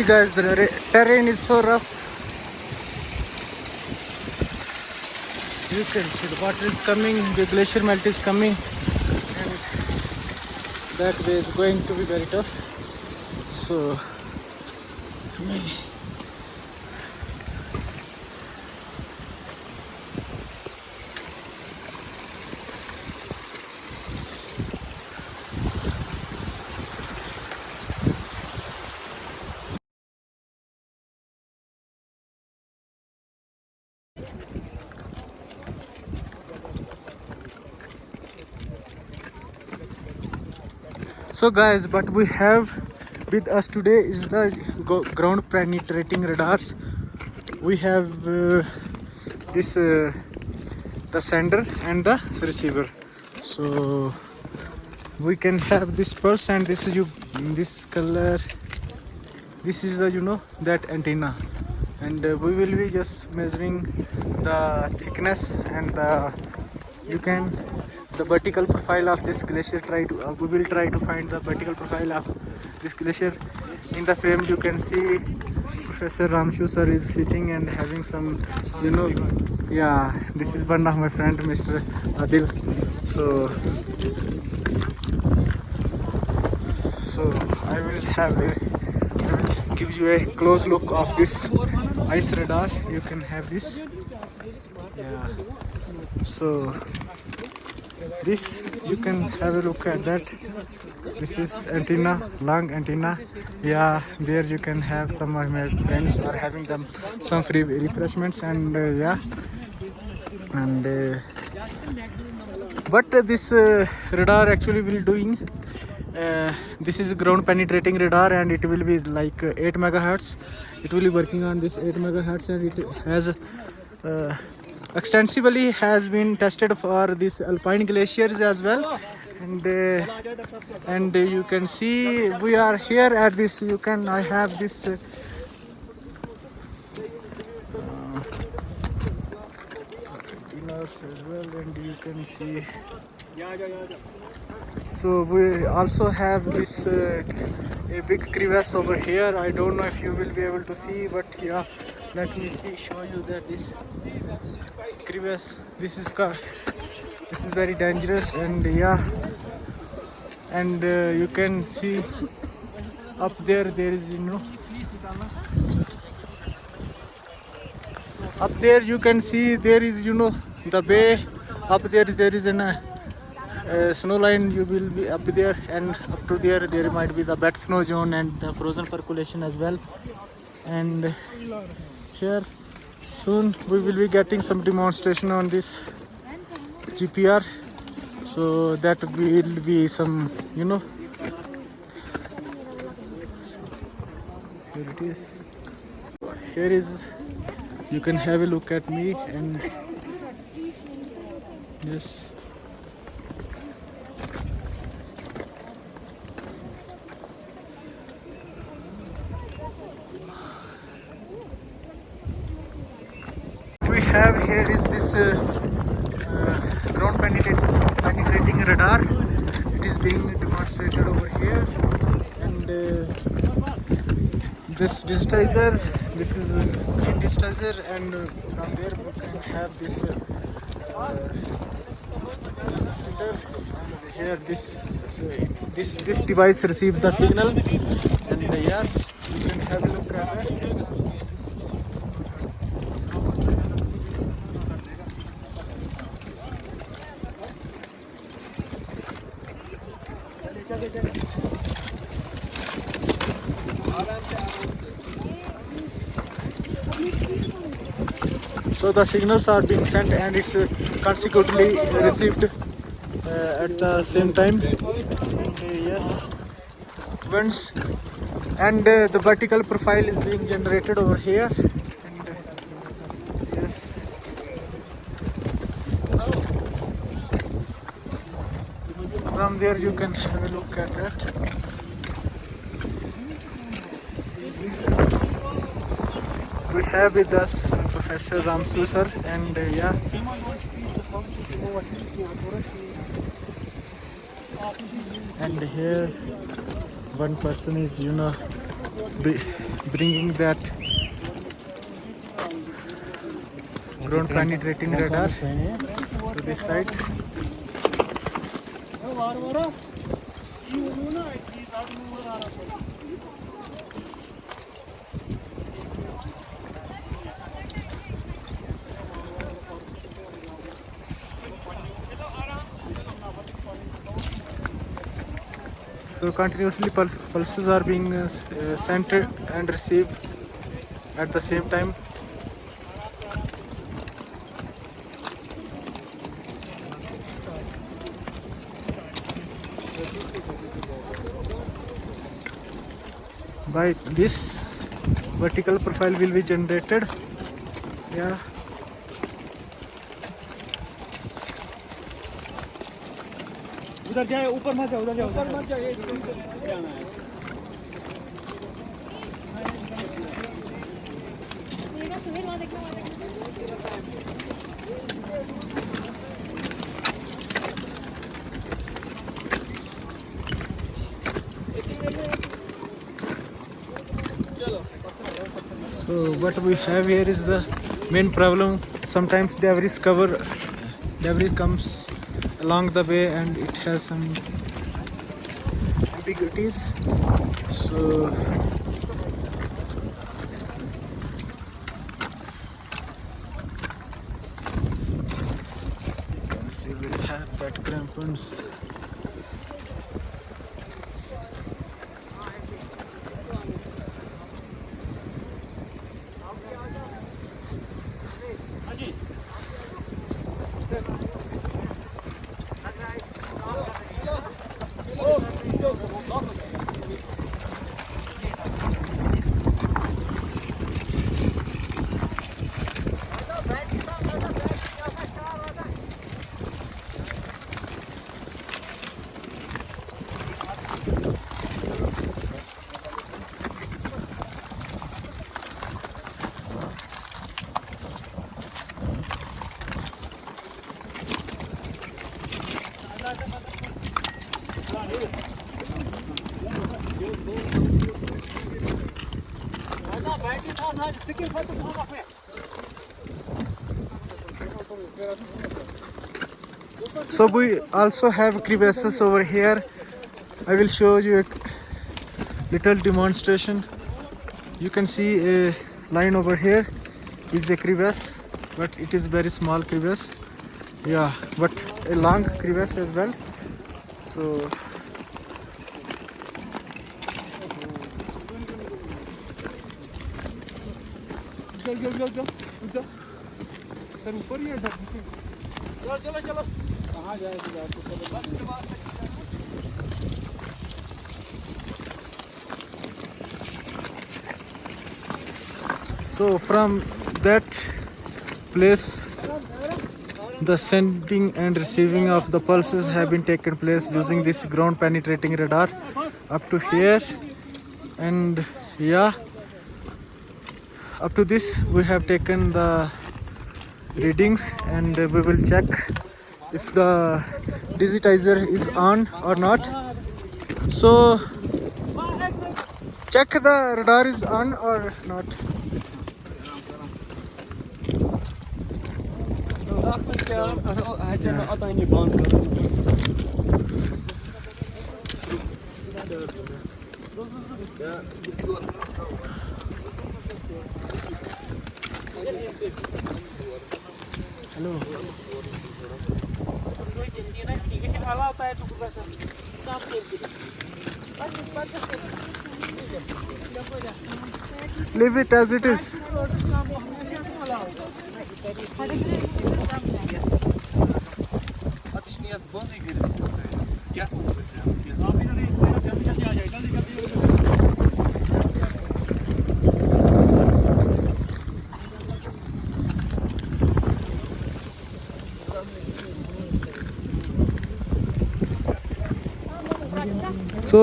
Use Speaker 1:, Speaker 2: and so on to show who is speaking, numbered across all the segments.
Speaker 1: See guys, the terrain is so rough. You can see the water is coming, the glacier melt is coming, and that way is going to be very tough. So So guys, what we have with us today is the ground penetrating radars. We have this the sender and the receiver. So we can have this pulse, and this is this color. This is the that antenna, and we will be just measuring the thickness and the vertical profile of this glacier. We will try to find the vertical profile of this glacier. In the frame you can see Professor Ramshu sir is sitting and having some yeah, this is one of my friend, Mr. Adil. So I will give you a close look of this ice radar. You can have this. Yeah, so this you can have a look at that. This is antenna, long antenna. Yeah, there you can have some of my friends are having them some free refreshments, and yeah, and what this radar actually will doing. This is ground penetrating radar, and it will be like 8 megahertz. It will be working on this 8 megahertz, and it has extensively has been tested for these alpine glaciers as well. And you can see we are here at this. I have this dinners as well, and you can see. So we also have this a big crevasse over here. I don't know if you will be able to see, but yeah, let me show you that this crevasse. This is very dangerous, and yeah, and you can see up there is up there you can see there is the bay. Up there is an snow line. You will be up there, and up to there might be the wet snow zone and the frozen percolation as well. And here soon we will be getting some demonstration on this GPR, so that will be some here it is. Here is, you can have a look at me, and yes, we have here is this ground penetrating radar. It is being demonstrated over here, and this digitizer. This is a green digitizer, and from there we can have this sender. And here this device receives the signal, and yes, you can have a look at that. So the signals are being sent, and it's consecutively received at the same time. And yes, once, and the vertical profile is being generated over here. And yes, from there you can have a look at that. We have with us Professor Ramshu sir, and yeah, and here one person is bringing that ground penetrating radar to this side. So continuously pulses are being sent and received at the same time. By this vertical profile will be generated. Yeah.
Speaker 2: उधर जाए ऊपर मत जाओ उधर जाओ ऊपर मत जाओ ये से जाना है मेरा सुबह वहां देखना
Speaker 1: So what we have here is the main problem. Sometimes debris comes along the way and it has some ambiguities. So see, we'll have that crampons. So we also have crevasses over here. I will show you a little demonstration. You can see a line over here is a crevasse, but it is very small crevasse. Yeah, but a long crevasse as well. So
Speaker 2: चल sir ऊपर ही है इधर चलो चलो चलो कहाँ जाए
Speaker 1: So from that place, the sending and receiving of the pulses have been taken place using this ground penetrating radar up to here, and yeah, up to this we have taken the readings, and we will check if the digitizer is on or not. So check the radar is on or not. Hello. Leave it as it is. So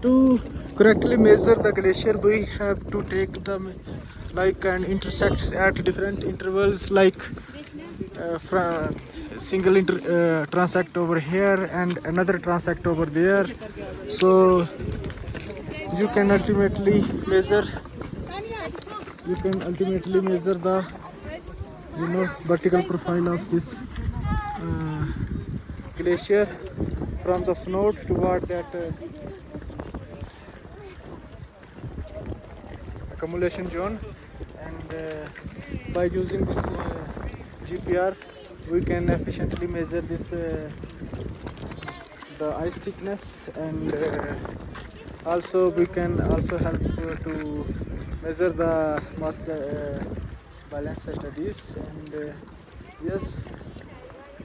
Speaker 1: to correctly measure the glacier, we have to take them like and intersects at different intervals, like single transect over here and another transect over there. So you can ultimately measure the vertical profile of this glacier from the snout toward that accumulation zone, and by using this GPR we can efficiently measure this the ice thickness, and also we can also help to measure the mass balance studies. And yes,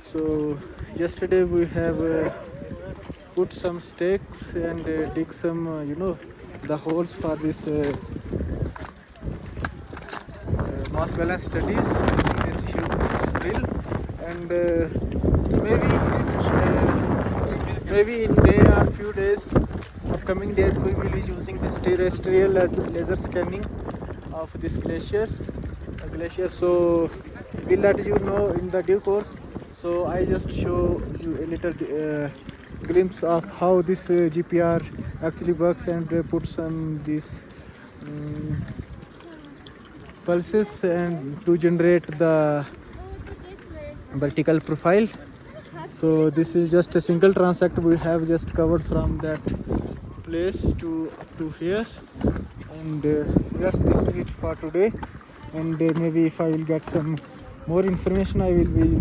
Speaker 1: so yesterday we have put some stakes and dig some the holes for this mass balance studies using this huge drill, and maybe in day or few days, upcoming days, we will be using this terrestrial laser scanning of this glacier. So we'll let you know in the due course. So I just show you a little glimpse of how this GPR actually works, and put some these pulses and to generate the vertical profile. So this is just a single transect we have just covered from that place to up to here, and yes, this is it for today. And maybe if I will get some more information, I will be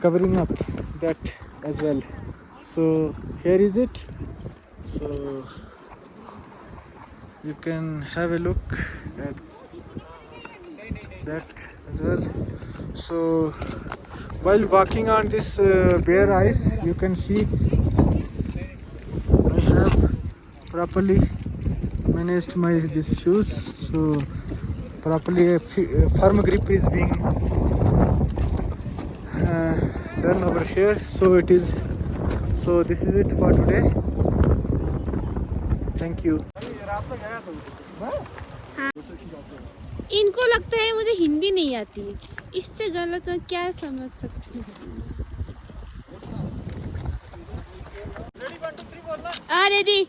Speaker 1: covering up that as well. So here is it. So you can have a look at that as well. So while walking on this bare ice, you can see I have properly managed these shoes, so properly a firm grip is being done over here. So this is it for today. Thank you.
Speaker 3: इनको लगता है मुझे हिंदी नहीं आती, इससे गलत मैं क्या समझ सकती हूँ। रेडी।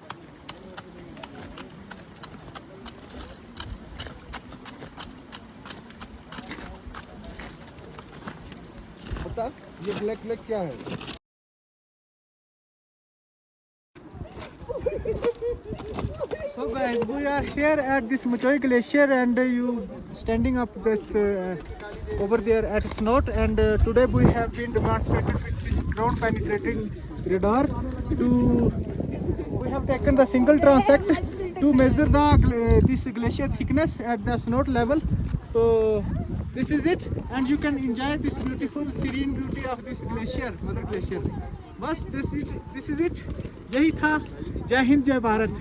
Speaker 2: बता ये ब्लैक क्या है?
Speaker 1: So guys, we are here at this Mochoi Glacier, and you standing up this over there at Snout, and today we have been demonstrated with this ground penetrating radar. We have taken the single transect to measure the this glacier thickness at the Snout level. So this is it, and you can enjoy this beautiful serene beauty of this glacier, Mother Glacier. बस this is it. यही था। जय हिंद, जय भारत।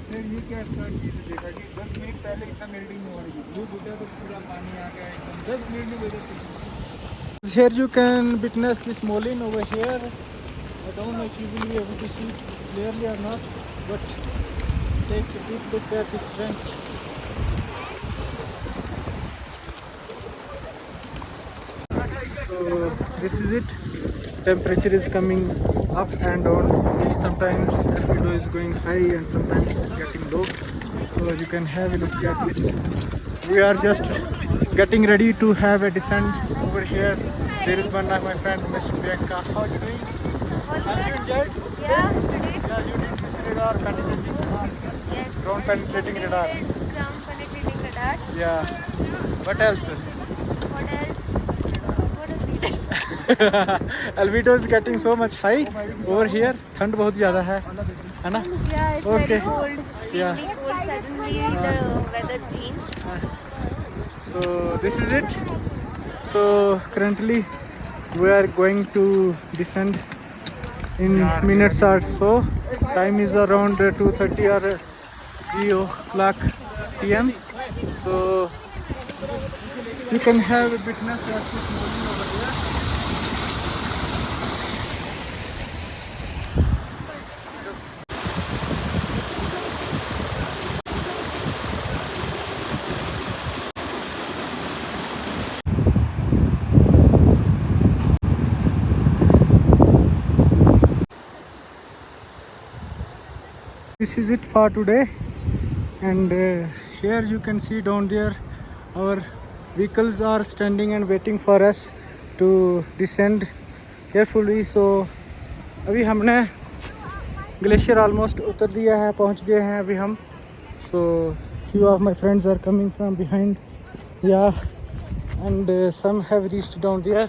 Speaker 2: ये क्या अच्छा चीज़ देखा कि 10 मिनट पहले इतना मेल्टिंग नहीं हो रही थी, दूध उठा तो पूरा पानी आ गया एकदम 10 मिनट में weather change.
Speaker 1: Here you can witness this Molin over here. I don't know if you will be able to see clearly or not, but take a deep look at this trench. So this is it. Temperature is coming up and down. Sometimes albedo is going high and sometimes it's getting low. So you can have a look at this. We are just getting ready to have a descent over here. There is one of my friend, Miss Priyanka. How are you doing? Have you enjoyed?
Speaker 3: Yeah, today.
Speaker 1: Yeah, you did this radar penetrating radar.
Speaker 3: Yes.
Speaker 1: Ground penetrating radar.
Speaker 3: Ground penetrating radar.
Speaker 1: Yeah. What else?
Speaker 3: What else? What else?
Speaker 1: Albedo is getting so much high over here. ठंड बहुत ज़्यादा है ना?
Speaker 3: Yeah, it's
Speaker 1: Okay.
Speaker 3: very cold.
Speaker 1: Yeah.
Speaker 3: Extremely cold. Suddenly the weather changed.
Speaker 1: So this is it. So currently we are going to descend in minutes or so. Time is around 2:30 or 3 o'clock p.m. So you can have a witness of this morning over there. This is it for today, and here you can see down there our vehicles are standing and waiting for us to descend carefully. So अभी हमने glacier almost उतर दिया है, पहुंच गए हैं अभी हम. So few of my friends are coming from behind, yeah, and some have reached down there,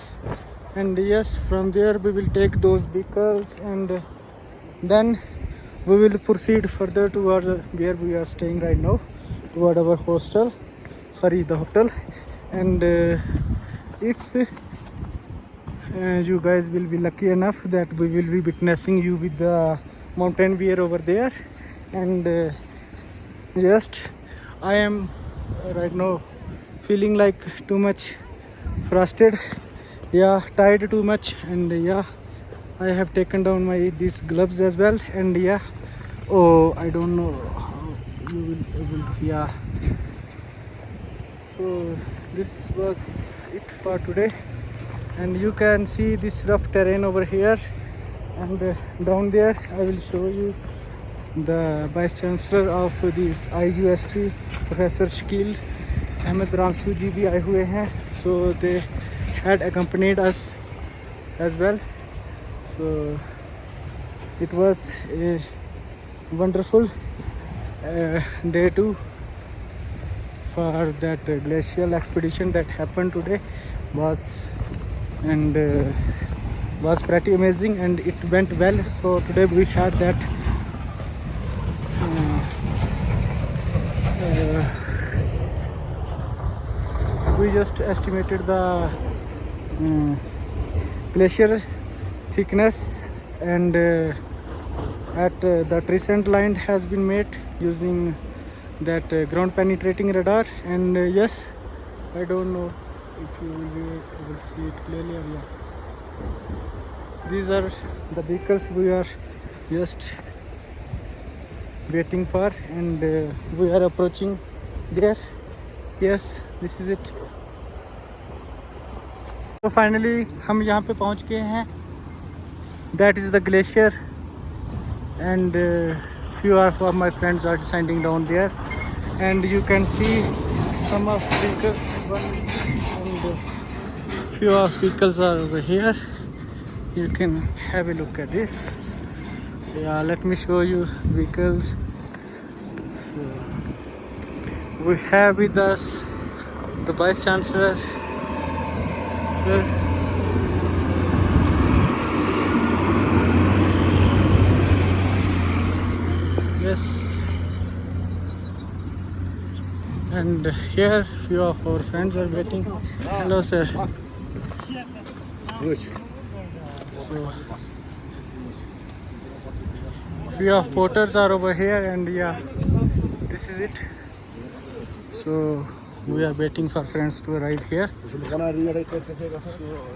Speaker 1: and yes, from there we will take those vehicles, and then we will proceed further towards where we are staying right now, toward our hostel, sorry, the hotel. And if you guys will be lucky enough that we will be witnessing you with the mountain bear over there, and just I am right now feeling like too much frustrated, yeah, tired too much, and yeah, I have taken down my these gloves as well, and yeah, oh, I don't know how you will able to, yeah. So this was it for today, and you can see this rough terrain over here, and down there I will show you the Vice Chancellor of this IUST, Professor Shakil Ahmed Ramshu ji bhi aaye hue hain, so they had accompanied us as well. So it was a wonderful day too for that glacial expedition that happened today, was and was pretty amazing, and it went well. So today we had that we just estimated the glacier thickness, and the descent line has been made using that ground penetrating radar, and yes, I don't know if you will be able to see it clearly or yeah. These are the vehicles we are just waiting for, and we are approaching there. Yes, this is it. So finally हम यहाँ पे पहुँच गए हैं. That is the glacier, and few of my friends are descending down there, and you can see some of vehicles, and few of vehicles are over here. You can have a look at this. Yeah, let me show you vehicles. So we have with us the Vice Chancellor, sir. Yes, and here few of our friends are waiting. Hello, sir. So few of porters are over here, and yeah, this is it. So we are waiting for friends to arrive here. So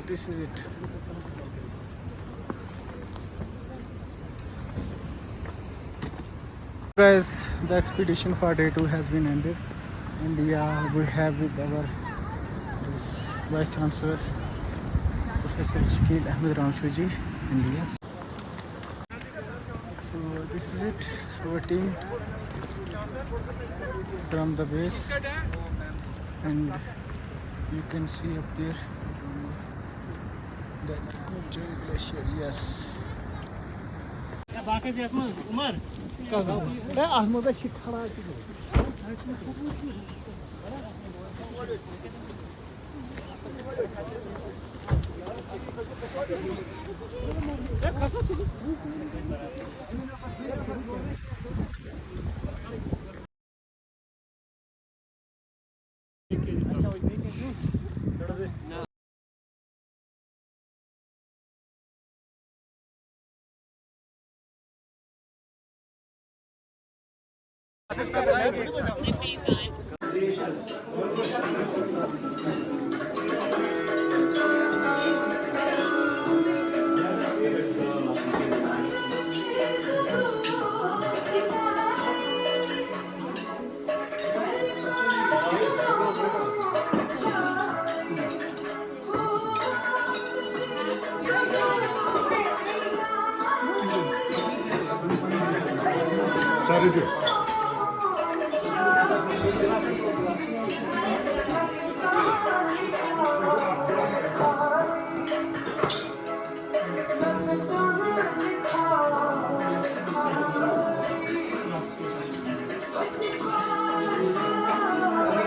Speaker 1: this is it. Guys, the expedition for day 2 has been ended, and yeah, we have with our this Vice Chancellor, Professor Shakil Ahmed Ramshu ji, and yes. So this is it, our team from the base, and you can see up there that Joy Glacier, yes.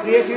Speaker 2: Mix